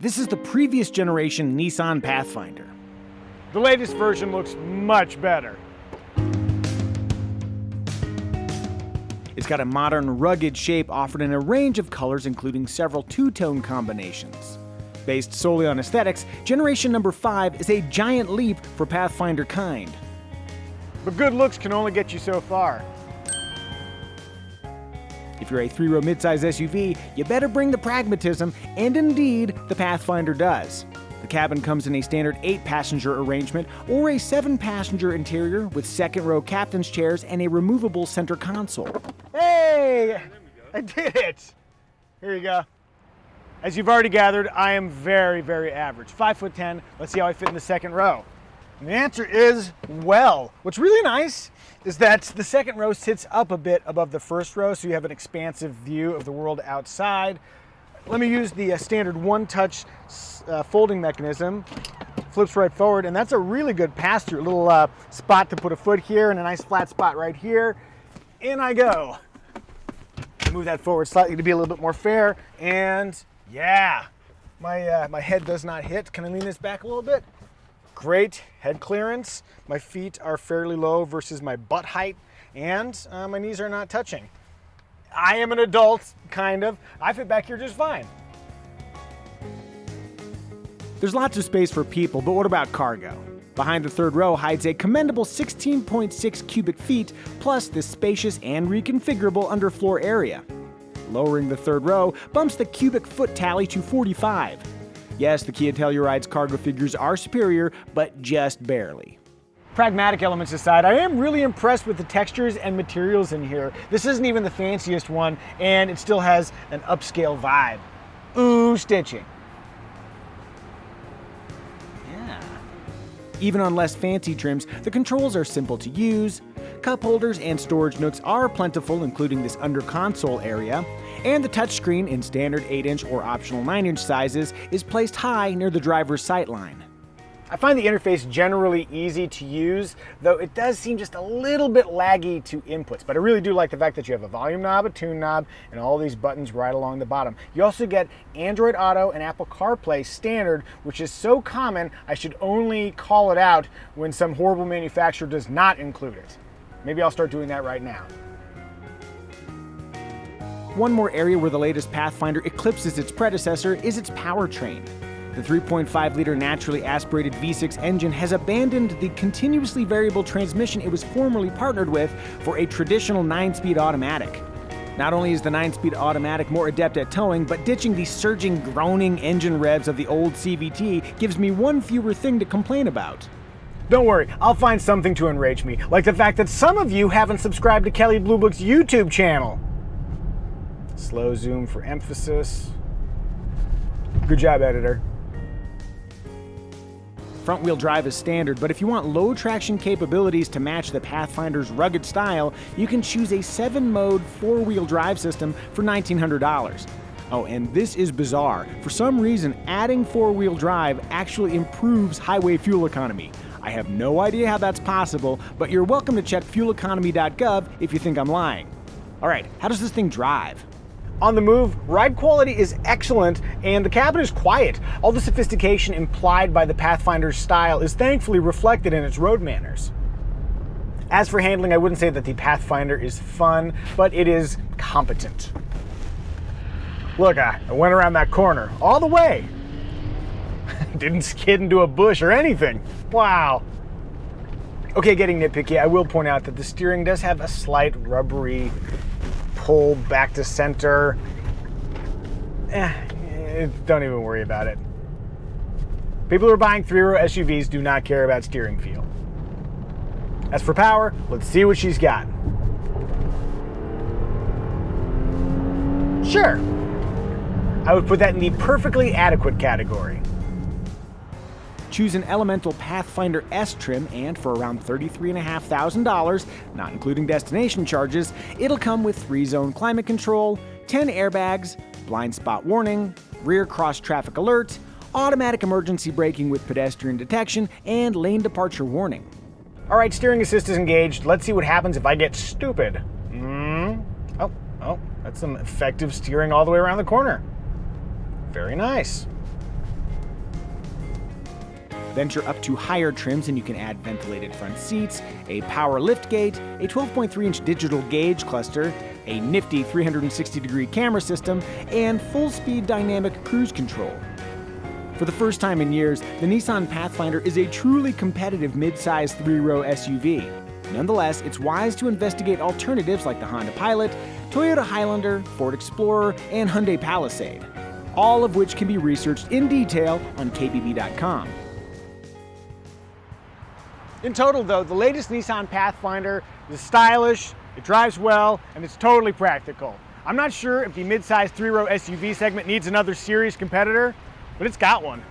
This is the previous generation Nissan Pathfinder. The latest version looks much better. It's got a modern, rugged shape offered in a range of colors, including several two-tone combinations. Based solely on aesthetics, generation number 5 is a giant leap for Pathfinder-kind. But good looks can only get you so far. If you're a 3-row midsize SUV, you better bring the pragmatism, and indeed, the Pathfinder does. The cabin comes in a standard 8-passenger arrangement or a 7-passenger interior with second-row captain's chairs and a removable center console. Hey! I did it! Here you go. As you've already gathered, I am very, very average. 5'10". Let's see how I fit in the second row. And the answer is, well. What's really nice is that the second row sits up a bit above the first row, so you have an expansive view of the world outside. Let me use the standard one-touch folding mechanism. Flips right forward, and that's a really good pass-through. A little spot to put a foot here and a nice flat spot right here. In I go. Move that forward slightly to be a little bit more fair, and yeah, my head does not hit. Can I lean this back a little bit? Great head clearance. My feet are fairly low versus my butt height, and my knees are not touching. I am an adult, kind of. I fit back here just fine. There's lots of space for people, but what about cargo? Behind the third row hides a commendable 16.6 cubic feet, plus this spacious and reconfigurable underfloor area. Lowering the third row bumps the cubic foot tally to 45. Yes, the Kia Telluride's cargo figures are superior, but just barely. Pragmatic elements aside, I am really impressed with the textures and materials in here. This isn't even the fanciest one, and it still has an upscale vibe. Ooh, stitching. Yeah. Even on less fancy trims, the controls are simple to use. Cup holders and storage nooks are plentiful, including this under console area. And the touchscreen in standard 8-inch or optional 9-inch sizes is placed high near the driver's sightline. I find the interface generally easy to use, though it does seem just a little bit laggy to inputs. But I really do like the fact that you have a volume knob, a tune knob, and all these buttons right along the bottom. You also get Android Auto and Apple CarPlay standard, which is so common I should only call it out when some horrible manufacturer does not include it. Maybe I'll start doing that right now. One more area where the latest Pathfinder eclipses its predecessor is its powertrain. The 3.5-liter naturally aspirated V6 engine has abandoned the continuously variable transmission it was formerly partnered with for a traditional 9-speed automatic. Not only is the 9-speed automatic more adept at towing, but ditching the surging, groaning engine revs of the old CVT gives me one fewer thing to complain about. Don't worry, I'll find something to enrage me, like the fact that some of you haven't subscribed to Kelley Blue Book's YouTube channel. Slow zoom for emphasis. Good job, editor. Front-wheel drive is standard, but if you want low traction capabilities to match the Pathfinder's rugged style, you can choose a 7-mode 4-wheel drive system for $1,900. Oh, and this is bizarre. For some reason, adding 4-wheel drive actually improves highway fuel economy. I have no idea how that's possible, but you're welcome to check fueleconomy.gov if you think I'm lying. All right, how does this thing drive? On the move, ride quality is excellent, and the cabin is quiet. All the sophistication implied by the Pathfinder's style is thankfully reflected in its road manners. As for handling, I wouldn't say that the Pathfinder is fun, but it is competent. Look, I went around that corner all the way. Didn't skid into a bush or anything. Wow. Okay, getting nitpicky, I will point out that the steering does have a slight rubbery pull back to center. Don't even worry about it. People who are buying 3-row SUVs do not care about steering feel. As for power, let's see what she's got. Sure, I would put that in the perfectly adequate category. Choose an Elemental Pathfinder S trim, and for around $33,500, not including destination charges, it'll come with 3-zone climate control, 10 airbags, blind spot warning, rear cross traffic alert, automatic emergency braking with pedestrian detection, and lane departure warning. All right, steering assist is engaged. Let's see what happens if I get stupid. Oh, that's some effective steering all the way around the corner. Very nice. Venture up to higher trims and you can add ventilated front seats, a power liftgate, a 12.3-inch digital gauge cluster, a nifty 360-degree camera system, and full-speed dynamic cruise control. For the first time in years, the Nissan Pathfinder is a truly competitive mid-size 3-row SUV. Nonetheless, it's wise to investigate alternatives like the Honda Pilot, Toyota Highlander, Ford Explorer, and Hyundai Palisade, all of which can be researched in detail on kbb.com. In total, though, the latest Nissan Pathfinder is stylish, it drives well, and it's totally practical. I'm not sure if the mid-size 3-row SUV segment needs another serious competitor, but it's got one.